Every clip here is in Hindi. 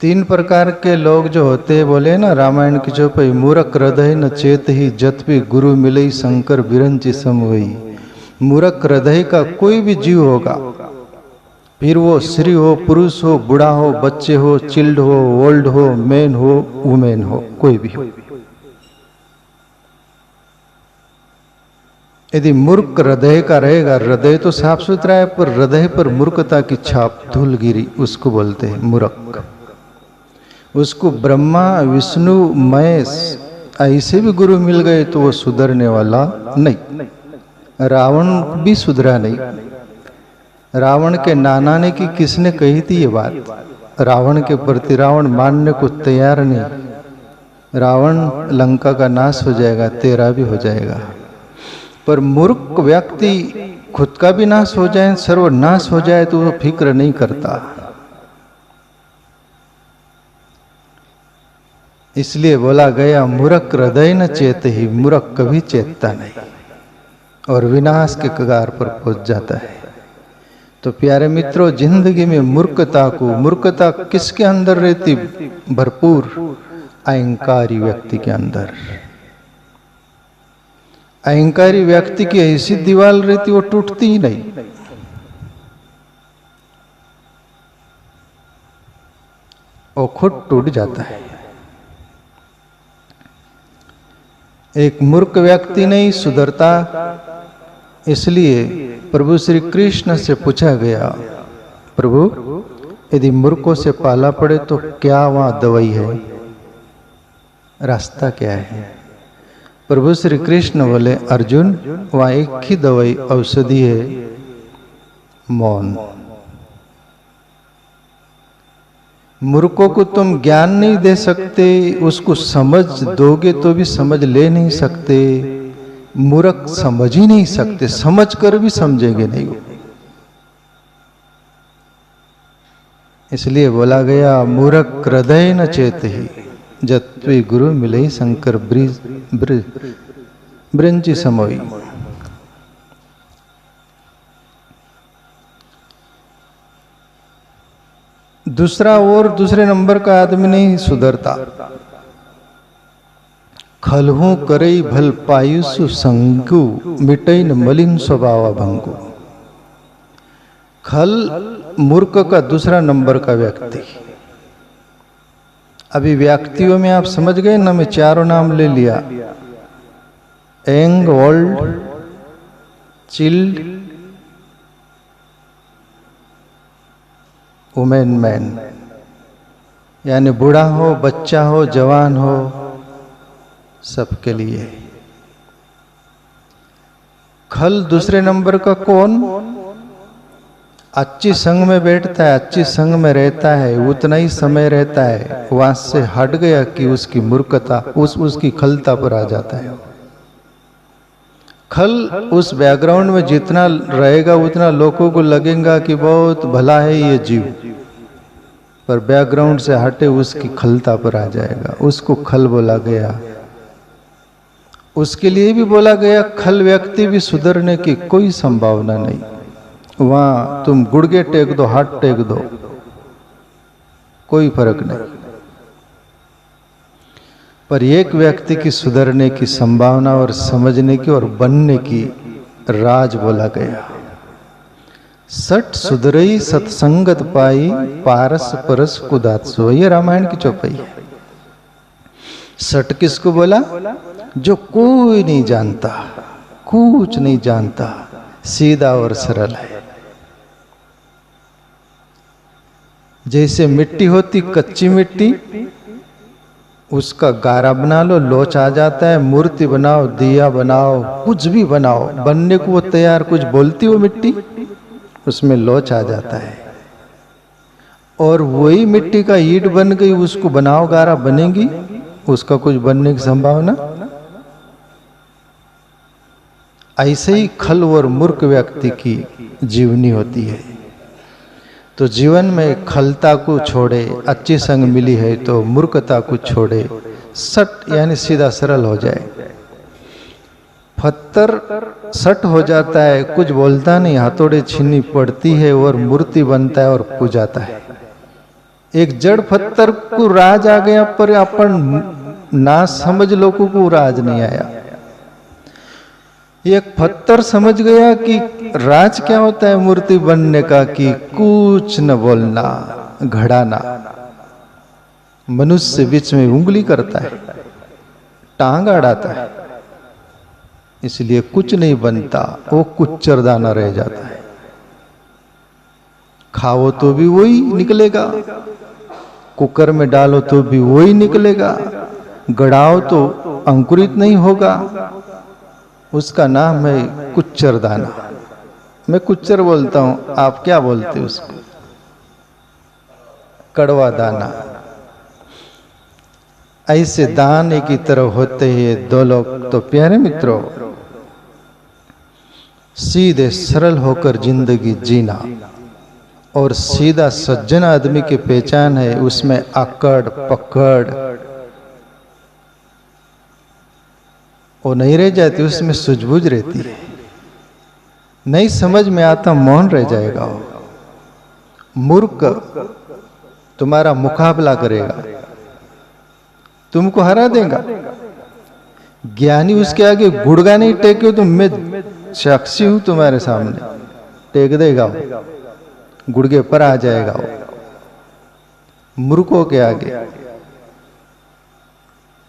तीन प्रकार के लोग जो होते हैं, बोले ना रामायण की चौपाई, मूर्ख हृदय न चेत ही जत भी गुरु मिलई शंकर बिरंची समवई। मूर्ख हृदय का कोई भी जीव होगा, फिर वो स्त्री हो, पुरुष हो, बूढ़ा हो, बच्चे हो, चिल्ड हो, ओल्ड हो, मैन हो, वुमेन हो, कोई भी हो, यदि मूर्ख हृदय का रहेगा, हृदय तो साफ सुथरा है पर हृदय पर मूर्खता की छाप धूल गिरी, उसको बोलते हैं मूर्ख। उसको ब्रह्मा विष्णु महेश ऐसे भी गुरु मिल गए तो वो सुधरने वाला नहीं। रावण भी सुधरा नहीं। रावण के नाना ने की किसने कही थी ये बात? रावण के प्रति रावण मानने को तैयार नहीं। रावण लंका का नाश हो जाएगा, तेरा भी हो जाएगा। पर मूर्ख व्यक्ति खुद का भी नाश हो जाए, सर्वनाश हो जाए तो वो फिक्र नहीं करता। इसलिए बोला गया मूर्ख हृदय न चेत ही, मूर्ख कभी चेतता नहीं और विनाश के कगार पर पहुंच जाता है। तो प्यारे मित्रों, जिंदगी में मूर्खता किसके अंदर रहती? भरपूर अहंकारी व्यक्ति के अंदर। अहंकारी व्यक्ति की ऐसी दीवार रहती, वो टूटती ही नहीं। वो खुद टूट जाता है। एक मूर्ख व्यक्ति नहीं सुधरता। इसलिए प्रभु श्री कृष्ण से पूछा गया, प्रभु यदि मूर्खों से पाला पड़े तो क्या वहां दवाई है, रास्ता क्या है? प्रभु श्री कृष्ण बोले, अर्जुन वहां एक ही दवाई औषधि है, मौन। मूर्खों को तुम ज्ञान नहीं दे सकते, उसको समझ दोगे तो भी समझ ले नहीं सकते। मूर्ख समझ ही नहीं सकते, समझ कर भी समझेंगे नहीं। इसलिए बोला गया मूर्ख हृदय न चेत ही जत भी गुरु मिले शंकर ब्रंची समोई। दूसरा और दूसरे नंबर का आदमी नहीं सुधरता। खलहू करई भल पायुसु संगु मिटैन मलिन स्वभाव भंगु। खल मूर्ख का दूसरा नंबर का व्यक्ति। अभी व्यक्तियों में आप समझ गए ना, मैं चारों नाम ले लिया, young, old, chilled, women, man. यानी बूढ़ा हो, बच्चा हो, जवान हो, सबके लिए। खल दूसरे नंबर का कौन? अच्छी संग में बैठता है, अच्छी संग में रहता है, उतना ही समय रहता है, वहां से हट गया कि उसकी मूर्खता उसकी खलता पर आ जाता है। खल उस बैकग्राउंड में जितना रहेगा उतना लोगों को लगेगा कि बहुत भला है ये जीव, पर बैकग्राउंड से हटे उसकी खलता पर आ जाएगा, उसको खल बोला गया। उसके लिए भी बोला गया खल व्यक्ति भी सुधरने की कोई संभावना नहीं। वहां तुम गुड़गे टेक दो, हाथ टेक दो, कोई फर्क नहीं। पर एक व्यक्ति की सुधरने की संभावना और समझने की और बनने की राज बोला गया। सठ सुधरई सत्संगत पाई पारस परस कुदात्सो। ये रामायण की चौपाई है। सठ किसको बोला? जो कोई नहीं जानता, कुछ नहीं जानता, सीधा और सरल है। जैसे मिट्टी होती, कच्ची मिट्टी, उसका गारा बना लो, लोच आ जाता है। मूर्ति बनाओ, दिया बनाओ, कुछ भी बनाओ, बनने को वो तैयार। कुछ बोलती वो मिट्टी, उसमें लोच आ जाता है। और वही मिट्टी का ईंट बन गई, उसको बनाओ, गारा बनेगी, उसका कुछ बनने की संभावना। ऐसे ही खल और मूर्ख व्यक्ति की जीवनी होती है। तो जीवन में खलता को छोड़े, अच्छी संग मिली है तो मूर्खता को छोड़े, सट यानी सीधा सरल हो जाए। पत्थर सट हो जाता है, कुछ बोलता नहीं, हथौड़े छीनी पड़ती है और मूर्ति बनता है और पूजाता है। एक जड़ पत्थर को राज आ गया, पर अपन ना समझ लोगों को राज नहीं आया। एक पत्थर समझ गया कि राज क्या होता है मूर्ति बनने का, कि कुछ न बोलना, घड़ाना। मनुष्य बीच में उंगली करता है, टांग अड़ाता है, इसलिए कुछ नहीं बनता, वो कुच्चर दाना रह जाता है। खाओ तो भी वही निकलेगा, कुकर में डालो तो भी वही निकलेगा, गड़ाओ तो अंकुरित नहीं होगा। उसका नाम है कुच्चर दाना। मैं कुच्चर बोलता हूं, आप क्या बोलते हो उसको? कड़वा दाना। ऐसे दाने की तरह होते हैं दो लोग। तो प्यारे मित्रों, सीधे सरल होकर जिंदगी जीना और सीधा सज्जन आदमी की पहचान है, उसमें अकड़ पकड़ वो नहीं रह जाती, उसमें सूझबूझ रहती है। नहीं समझ में आता, मौन रह जाएगा। मूर्ख तुम्हारा मुकाबला करेगा, तुमको हरा देगा। ज्ञानी उसके आगे गुड़गा नहीं टेके, तो मैं साक्षी हूं तुम्हारे सामने, टेक देगा, गुड़गे पर आ जाएगा वो मूर्खों के आगे।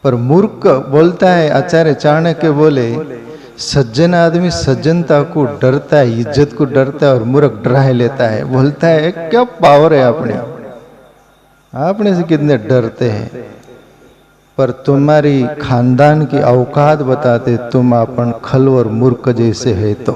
पर मूर्ख बोलता है, आचार्य चाणक्य बोले, सज्जन आदमी सज्जनता को डरता है, इज्जत को डरता है, और मूर्ख डरा लेता है। बोलता है क्या पावर है आपने से कितने डरते हैं। पर तुम्हारी खानदान की औकात बताते, तुम अपन खल और मूर्ख जैसे है। तो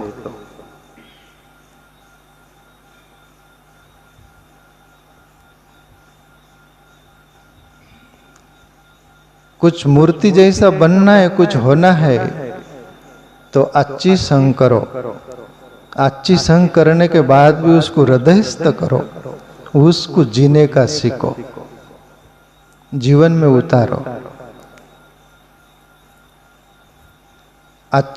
कुछ मूर्ति जैसा बनना है, कुछ होना है, तो अच्छी संग करो। अच्छी संग करने के बाद भी उसको हृदयस्थ करो, उसको जीने का सीखो, जीवन में उतारो।